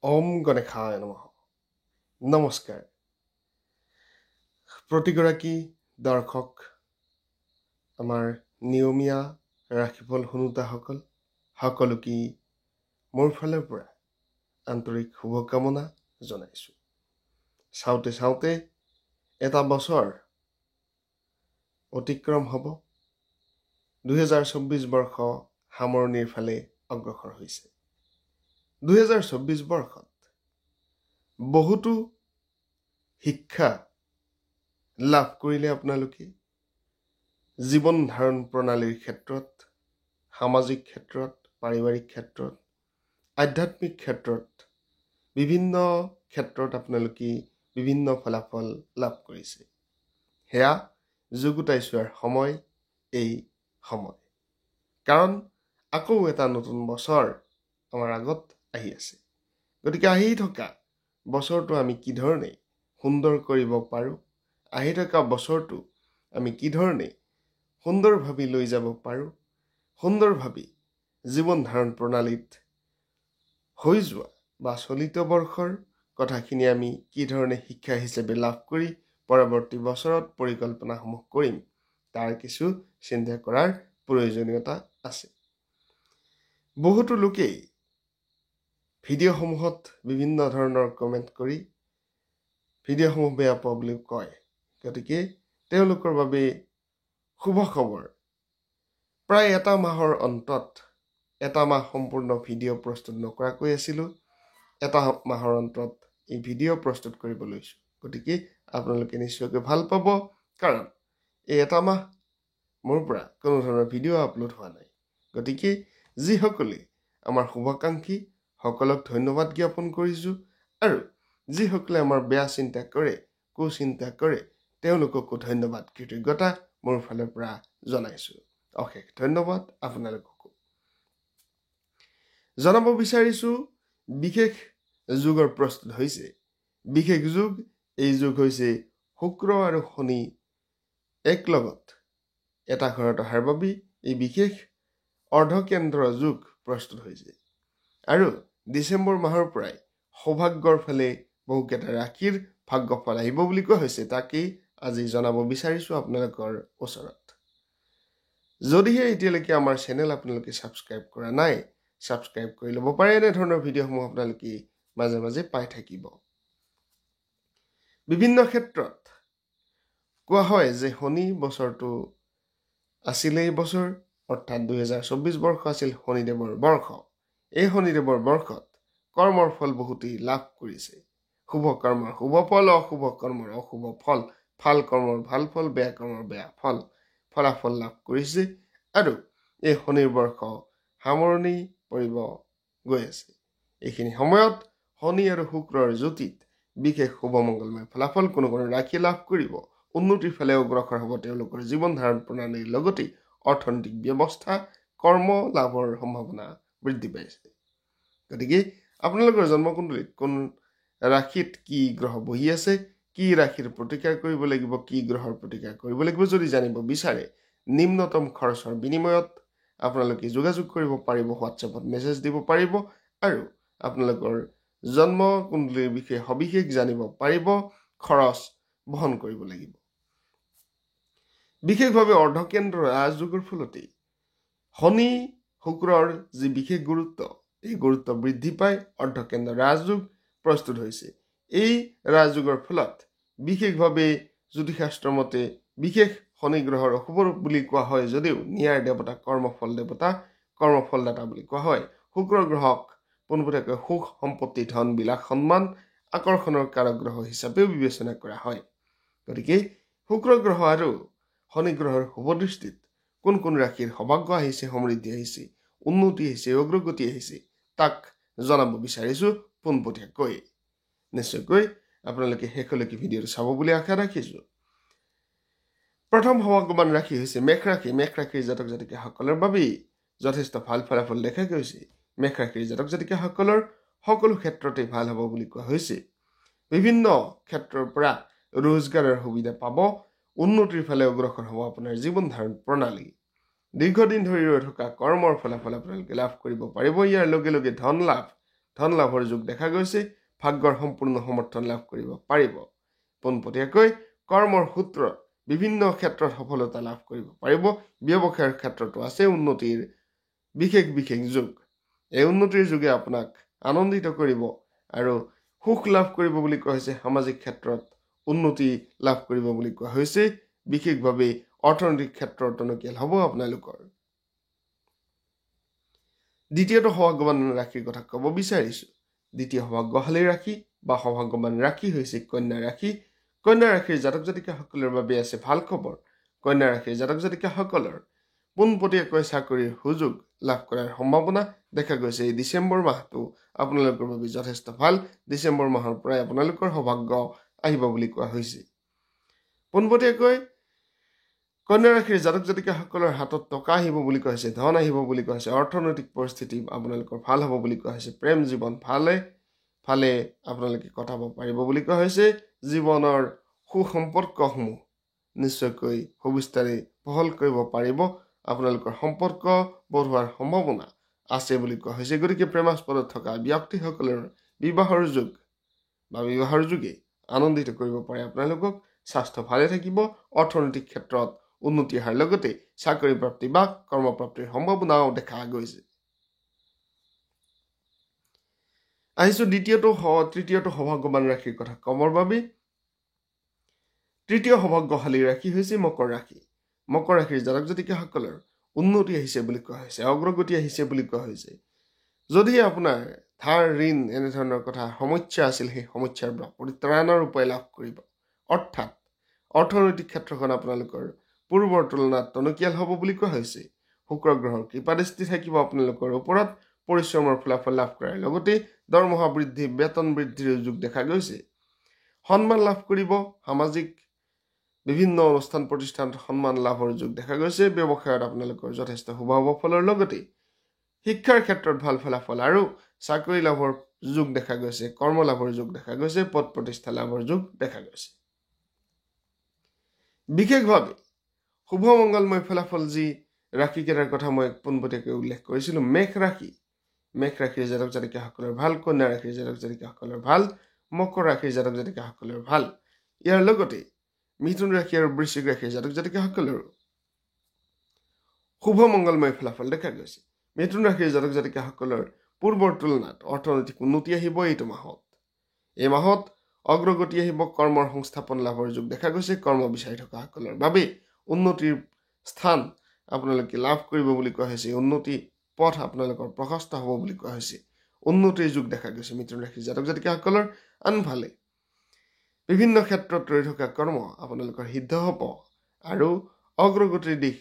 ওম গণেশায় নমঃ। নমস্কাৰ প্ৰতিগৰাকী দৰ্শক, আমাৰ নিয়মীয়া ৰাশিফল শুনোতাসকল সকলোকে মোৰ ফালৰ পৰা আন্তৰিক শুভকামনা জনাইছোঁ। চাওঁতে চাওঁতে এটা বছৰ অতিক্ৰম হ'ব। 2024 বৰ্ষ সামৰণিৰ ফালে অগ্ৰসৰ হৈছে। 2024 বৰ্ষত বহুতো শিক্ষা লাভ কৰিলে আপোনালোকে জীৱন ধাৰণ প্ৰণালীৰ ক্ষেত্ৰত, সামাজিক ক্ষেত্ৰত, পাৰিবাৰিক ক্ষেত্ৰত, আধ্যাত্মিক ক্ষেত্ৰত, বিভিন্ন ক্ষেত্ৰত আপোনালোকে বিভিন্ন ফলাফল লাভ কৰিছে। সেয়া যুগুতাই চোৱাৰ সময় এই সময়। কাৰণ আকৌ এটা নতুন বছৰ আমাৰ আগত আহি আছে। গতিকে আহি থকা বছৰটো আমি কি ধৰণে সুন্দৰ কৰিব পাৰোঁ, আহি থকা বছৰটো আমি কি ধৰণে সুন্দৰভাৱে লৈ যাব পাৰোঁ, সুন্দৰভাৱে জীৱন ধাৰণ প্ৰণালীত হৈ যোৱা বা চলিত বৰ্ষৰ কথাখিনি আমি কি ধৰণে শিক্ষা হিচাপে লাভ কৰি পৰৱৰ্তী বছৰত পৰিকল্পনাসমূহ কৰিম, তাৰ কিছু চিন্তা কৰাৰ প্ৰয়োজনীয়তা আছে। বহুতো লোকেই ভিডিঅ'সমূহত বিভিন্ন ধৰণৰ কমেণ্ট কৰি ভিডিঅ'সমূহ বেয়া পোৱা বুলি কয়। গতিকে তেওঁলোকৰ বাবে শুভ খবৰ। প্ৰায় এটা মাহৰ অন্তত, এটা মাহ সম্পূৰ্ণ ভিডিঅ' প্ৰস্তুত নকৰাকৈ আছিলোঁ। এটা মাহৰ অন্তত এই ভিডিঅ' প্ৰস্তুত কৰিব লৈছোঁ। গতিকে আপোনালোকে নিশ্চয়কৈ ভাল পাব, কাৰণ এই এটা মাহ মোৰ পৰা কোনো ধৰণৰ ভিডিঅ' আপলোড হোৱা নাই। গতিকে যিসকলে আমাৰ শুভাকাংক্ষী সকলক ধন্যবাদ জ্ঞাপন কৰিছোঁ, আৰু যিসকলে আমাৰ বেয়া চিন্তা কৰে, কুচিন্তা কৰে, তেওঁলোককো ধন্যবাদ, কৃতজ্ঞতা মোৰ ফালৰ পৰা জনাইছোঁ। অশেষ ধন্যবাদ আপোনালোককো। জনাব বিচাৰিছোঁ, বিশেষ যুগৰ প্ৰস্তুত হৈছে। বিশেষ যুগ, এই যুগ হৈছে শুক্ৰ আৰু শনি একলগত এটা ঘৰত অহাৰ বাবে এই বিশেষ অৰ্ধকেন্দ্ৰ যুগ প্ৰস্তুত হৈছে। আৰু ডিচেম্বৰ মাহৰ পৰাই সৌভাগ্যৰ ফালে বহুকেইটা ৰাশিৰ ভাগ্যফল আহিব বুলি কোৱা হৈছে। তাকেই আজি জনাব বিচাৰিছোঁ আপোনালোকৰ ওচৰত। যদিহে এতিয়ালৈকে আমাৰ চেনেল আপোনালোকে ছাবস্ক্ৰাইব কৰা নাই, ছাবস্ক্ৰাইব কৰি ল'ব পাৰে। এনেধৰণৰ ভিডিঅ'সমূহ আপোনালোকে মাজে মাজে পাই থাকিব। বিভিন্ন ক্ষেত্ৰত কোৱা হয় যে শনি বছৰটো আছিলে এই বছৰ, অৰ্থাৎ 2024 বৰ্ষ আছিল শনিদেৱৰ বৰ্ষ। এই শনিদেৱৰ বৰ্ষত কৰ্মৰ ফল বহুতেই লাভ কৰিছে। শুভ কৰ্মৰ শুভ ফল, অশুভ কৰ্মৰ অশুভ ফল, ভাল কৰ্মৰ ভাল ফল, বেয়া কৰ্মৰ বেয়া ফলাফল লাভ কৰিছে। আৰু এই শনিৰ বৰ্ষ সামৰণি পৰিব গৈ আছে। এইখিনি সময়ত শনি আৰু শুক্ৰৰ জ্যোতিত বিশেষ শুভ মংগলময় ফলাফল কোনো কোনো ৰাশি লাভ কৰিব। উন্নতিৰ ফালে অগ্ৰসৰ হ'ব তেওঁলোকৰ জীৱন ধাৰণ প্ৰণালীৰ লগতে অৰ্থনৈতিক ব্যৱস্থা, কৰ্ম লাভৰ সম্ভাৱনা বৃদ্ধি পাইছে। গতিকে আপোনালোকৰ জন্মকুণ্ডলীত কোন ৰাশিত কি গ্ৰহ বহি আছে, কি ৰাশিৰ প্ৰতিকাৰ কৰিব লাগিব, কি গ্ৰহৰ প্ৰতিকাৰ কৰিব লাগিব, যদি জানিব বিচাৰে, নিম্নতম খৰচৰ বিনিময়ত আপোনালোকে যোগাযোগ কৰিব পাৰিব, হোৱাটছএপত মেছেজ দিব পাৰিব, আৰু আপোনালোকৰ জন্মকুণ্ডলীৰ বিষয়ে সবিশেষ জানিব পাৰিব। খৰচ বহন কৰিব লাগিব। বিশেষভাৱে অৰ্ধকেন্দ্ৰ ৰাজযোগৰ ফলতেই শনি শুক্ৰৰ যি বিশেষ গুৰুত্ব, এই গুৰুত্ব বৃদ্ধি পাই অৰ্ধকেন্দ্ৰ ৰাজযোগ প্ৰস্তুত হৈছে। এই ৰাজযোগৰ ফলত বিশেষভাৱে জ্যোতিষশাস্ত্ৰৰ মতে বিশেষ শনি গ্ৰহৰ অশুভ বুলি কোৱা হয় যদিও ন্যায়ৰ দেৱতা, কৰ্মফলদাতা বুলি কোৱা হয়। শুক্ৰ গ্ৰহক পোনপটীয়াকৈ সুখ, সম্পত্তি, ধন, বিলাস, সন্মান, আকৰ্ষণৰ কাৰক গ্ৰহ হিচাপেও বিবেচনা কৰা হয়। গতিকে শুক্ৰ গ্ৰহ আৰু শনি গ্ৰহৰ শুভ দৃষ্টিত কোন কোন ৰাশিৰ সৌভাগ্য আহিছে, সমৃদ্ধি আহিছে, উন্নতি আহিছে, অগ্ৰগতি আহিছে, তাক জনাব বিচাৰিছোঁ পোনপটীয়াকৈ। নিশ্চয়কৈ আপোনালোকে শেষলৈকে ভিডিঅ'টো চাব বুলি আশা ৰাখিছোঁ। প্ৰথম সৌভাগ্যৱান ৰাশি হৈছে মেষ ৰাশি। মেষ ৰাশিৰ জাতক জাতিকাসকলৰ বাবেই যথেষ্ট ভাল ফলাফল দেখা গৈছে। মেষ ৰাশিৰ জাতক জাতিকাসকলৰ সকলো ক্ষেত্ৰতে ভাল হ'ব বুলি কোৱা হৈছে। বিভিন্ন ক্ষেত্ৰৰ পৰা ৰোজগাৰৰ সুবিধা পাব, উন্নতিৰ ফালে অগ্ৰসৰ হ'ব আপোনাৰ জীৱন ধাৰণ প্ৰণালী। দীৰ্ঘদিন ধৰি ৰৈ থকা কৰ্মৰ ফলাফল আপোনালোকে লাভ কৰিব পাৰিব। ইয়াৰ লগে লগে ধন লাভ, ধন লাভৰ যোগ দেখা গৈছে ভাগ্যৰ সম্পূৰ্ণ সমৰ্থন লাভ কৰিব পাৰিব পোনপটীয়াকৈ কৰ্মৰ সূত্ৰত বিভিন্ন ক্ষেত্ৰত সফলতা লাভ কৰিব পাৰিব ব্যৱসায়ৰ ক্ষেত্ৰতো আছে উন্নতিৰ বিশেষ যোগ এই উন্নতিৰ যোগে আপোনাক আনন্দিত কৰিব আৰু সুখ লাভ কৰিব বুলি কোৱা হৈছে সামাজিক ক্ষেত্ৰত উন্নতি লাভ কৰিব বুলি কোৱা হৈছে বিশেষভাৱে অৰ্থনৈতিক ক্ষেত্ৰত টনকিয়াল হ'ব আপোনালোকৰ দ্বিতীয়টো সৌভাগ্যৱান ৰাশিৰ কথা ক'ব বিচাৰিছোঁ দ্বিতীয় সৌভাগ্যশালী ৰাশি বা সৌভাগ্যৱান ৰাশি হৈছে কন্যা ৰাশি কন্যা ৰাশিৰ জাতক জাতিকাসকলৰ বাবে আছে ভাল খবৰ কন্যা ৰাশিৰ জাতক জাতিকাসকলৰ পোনপটীয়াকৈ চাকৰিৰ সুযোগ লাভ কৰাৰ সম্ভাৱনা দেখা গৈছে এই ডিচেম্বৰ মাহটো আপোনালোকৰ বাবে যথেষ্ট ভাল ডিচেম্বৰ মাহৰ পৰাই আপোনালোকৰ সৌভাগ্য আহিব বুলি কোৱা হৈছে পোনপটীয়াকৈ কন্যা ৰাশিৰ জাতক জাতিকাসকলৰ হাতত টকা আহিব বুলি কোৱা হৈছে ধন আহিব বুলি কোৱা হৈছে অৰ্থনৈতিক পৰিস্থিতি আপোনালোকৰ ভাল হ'ব বুলি কোৱা হৈছে প্ৰেম জীৱন ভালে আপোনালোকে কটাব পাৰিব বুলি কোৱা হৈছে জীৱনৰ সুসম্পৰ্কসমূহ নিশ্চয়কৈ সুবিস্তাৰে বহল কৰিব পাৰিব আপোনালোকৰ সম্পৰ্ক বঢ়োৱাৰ সম্ভাৱনা আছে বুলি কোৱা হৈছে গতিকে প্ৰেমাস্পদত থকা ব্যক্তিসকলৰ বিবাহৰ যোগে আনন্দিত কৰিব পাৰে আপোনালোকক স্বাস্থ্য ভালে থাকিব অৰ্থনৈতিক ক্ষেত্ৰত উন্নতি হোৱাৰ লগতে চাকৰি প্ৰাপ্তি বা কৰ্মপ্ৰাপ্তিৰ সম্ভাৱনাও দেখা গৈছে আহিছোঁ তৃতীয়টো সৌভাগ্যৱান ৰাশিৰ কথা ক'বৰ বাবে তৃতীয় সৌভাগ্যশালী ৰাশি হৈছে মকৰ ৰাশি মকৰ ৰাশিৰ জাতক জাতিকাসকলৰ উন্নতি আহিছে বুলি কোৱা হৈছে অগ্ৰগতি আহিছে বুলি কোৱা হৈছে যদি আপোনাৰ ধাৰ ঋণ এনেধৰণৰ কথা সমস্যা আছিল সেই সমস্যাৰ পৰা পৰিত্ৰাণৰ উপায় লাভ কৰিব অৰ্থাৎ অৰ্থনৈতিক ক্ষেত্ৰখন আপোনালোকৰ পূৰ্বৰ তুলনাত টনকিয়াল হ'ব বুলি কোৱা হৈছে শুক্ৰ গ্ৰহৰ কৃপাদৃষ্টি থাকিব আপোনালোকৰ ওপৰত পৰিশ্ৰমৰ ফলাফল লাভ কৰাৰ লগতে দৰমহা বৃদ্ধি বেতন বৃদ্ধিৰ যোগ দেখা গৈছে সন্মান লাভ কৰিব সামাজিক বিভিন্ন অনুষ্ঠান প্ৰতিষ্ঠানত সন্মান লাভৰ যোগ দেখা গৈছে ব্যৱসায়ত আপোনালোকৰ যথেষ্ট শুভ ফলৰ লগতে শিক্ষাৰ ক্ষেত্ৰত ভাল ফলাফল আৰু চাকৰি লাভৰ যোগ দেখা গৈছে কৰ্ম লাভৰ যোগ দেখা গৈছে পদ প্ৰতিষ্ঠা লাভৰ যোগ দেখা গৈছে বিশেষভাৱে শুভ মংগলময় ফলাফল যি ৰাশিকেইটাৰ কথা মই পোনপটীয়াকৈ উল্লেখ কৰিছিলোঁ মেঘ ৰাশিৰ জাতক জাতিকাসকলৰ ভাল কন্যা ৰাশিৰ জাতক জাতিকাসকলৰ ভাল মকৰ ৰাশিৰ জাতক জাতিকাসকলৰ ভাল ইয়াৰ লগতে মিথুন ৰাশি আৰু বৃশ্চিক ৰাশিৰ জাতক জাতিকাসকলৰ শুভ মংগলময় ফলাফল দেখা গৈছে মিথুন ৰাশিৰ জাতক জাতিকাসকলৰ পূৰ্বৰ তুলনাত অৰ্থনৈতিক উন্নতি আহিব এই মাহত অগ্ৰগতি আহিব কৰ্মৰ সংস্থাপন লাভৰ যোগ দেখা গৈছে কৰ্ম বিচাৰি থকাসকলৰ বাবে উন্নতিৰ স্থান আপোনালোকে লাভ কৰিব বুলি কোৱা হৈছে উন্নতি পথ আপোনালোকৰ প্ৰশস্ত হ'ব বুলি কোৱা হৈছে উন্নতিৰ যোগ দেখা গৈছে মিথুন ৰাশিৰ জাতক জাতিকাসকলৰ আনফালে বিভিন্ন ক্ষেত্ৰত ৰৈ থকা কৰ্ম আপোনালোকৰ সিদ্ধ হ'ব আৰু অগ্ৰগতিৰ দিশ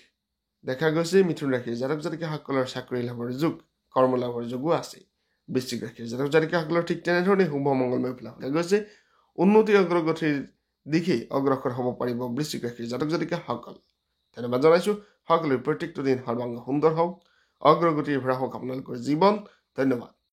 দেখা গৈছে মিথুন ৰাশিৰ জাতক জাতিকাসকলৰ চাকৰি লাভৰ যোগ কৰ্ম লাভৰ যোগো আছে বৃশ্চিক ৰাশিৰ জাতক জাতিকাসকলৰ ঠিক তেনেধৰণে শুভ মংগলময় ফলাফল দেখা গৈছে উন্নতি অগ্ৰগতিৰ দিশে অগ্ৰসৰ হ'ব পাৰিব বৃশ্চিক ৰাশিৰ জাতক জাতিকাসকল ধন্যবাদ জনাইছোঁ সকলোৰে প্ৰত্যেকটো দিন সৰ্বাংগ সুন্দৰ হওক অগ্ৰগতিৰ ভৰা হওক আপোনালোকৰ জীৱন ধন্যবাদ